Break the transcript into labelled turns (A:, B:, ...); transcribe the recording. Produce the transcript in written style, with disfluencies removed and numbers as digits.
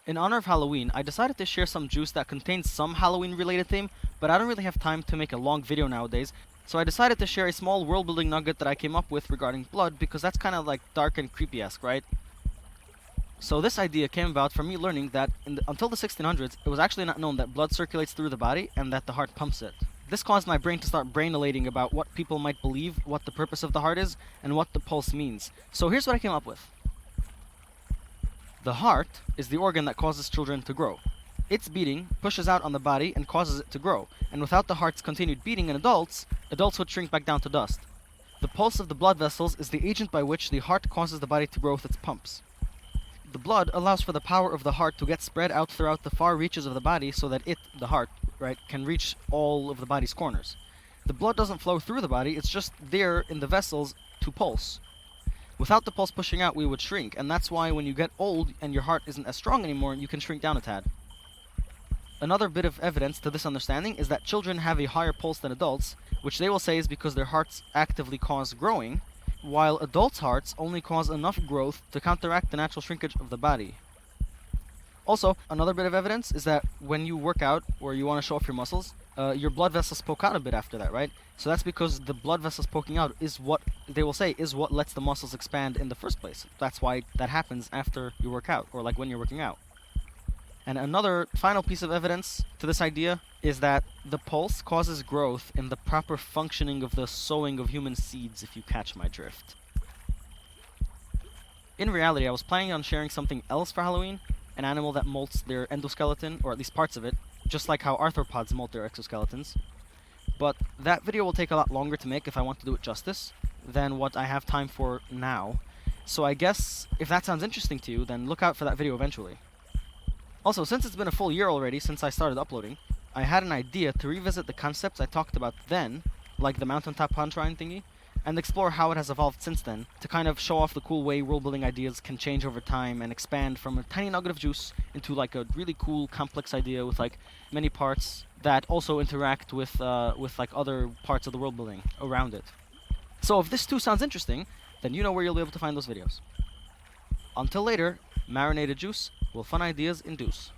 A: In honor of Halloween, I decided to share some juice that contains some Halloween related theme, but I don't really have time to make a long video nowadays, so I decided to share a small world building nugget that I came up with regarding blood because that's kind of like dark and creepy-esque, right? So this idea came about from me learning that until the 1600s, it was actually not known that blood circulates through the body and that the heart pumps it. This caused my brain to start brainolating about what people might believe, what the purpose of the heart is, and what the pulse means. So here's what I came up with. The heart is the organ that causes children to grow. Its beating pushes out on the body and causes it to grow, and without the heart's continued beating in adults would shrink back down to dust. The pulse of the blood vessels is the agent by which the heart causes the body to grow with its pumps. The blood allows for the power of the heart to get spread out throughout the far reaches of the body so that the heart, right, can reach all of the body's corners. The blood doesn't flow through the body, it's just there in the vessels to pulse. Without the pulse pushing out, we would shrink, and that's why when you get old and your heart isn't as strong anymore, you can shrink down a tad. Another bit of evidence to this understanding is that children have a higher pulse than adults, which they will say is because their hearts actively cause growing, while adults' hearts only cause enough growth to counteract the natural shrinkage of the body. Also, another bit of evidence is that when you work out or you want to show off your muscles, your blood vessels poke out a bit after that, right? So that's because the blood vessels poking out is what they will say is what lets the muscles expand in the first place. That's why that happens after you work out, or like when you're working out. And another final piece of evidence to this idea is that the pulse causes growth in the proper functioning of the sowing of human seeds, if you catch my drift. In reality, I was planning on sharing something else for Halloween, an animal that molts their endoskeleton, or at least parts of it, just like how arthropods molt their exoskeletons. But that video will take a lot longer to make if I want to do it justice than what I have time for now. So I guess if that sounds interesting to you, then look out for that video eventually. Also, since it's been a full year already since I started uploading, I had an idea to revisit the concepts I talked about then, like the mountaintop pond shrine thingy, and explore how it has evolved since then, to kind of show off the cool way world building ideas can change over time and expand from a tiny nugget of juice into like a really cool complex idea with like many parts that also interact with like other parts of the world building around it. So if this too sounds interesting, then you know where you'll be able to find those videos. Until later, marinated juice will fun ideas induce.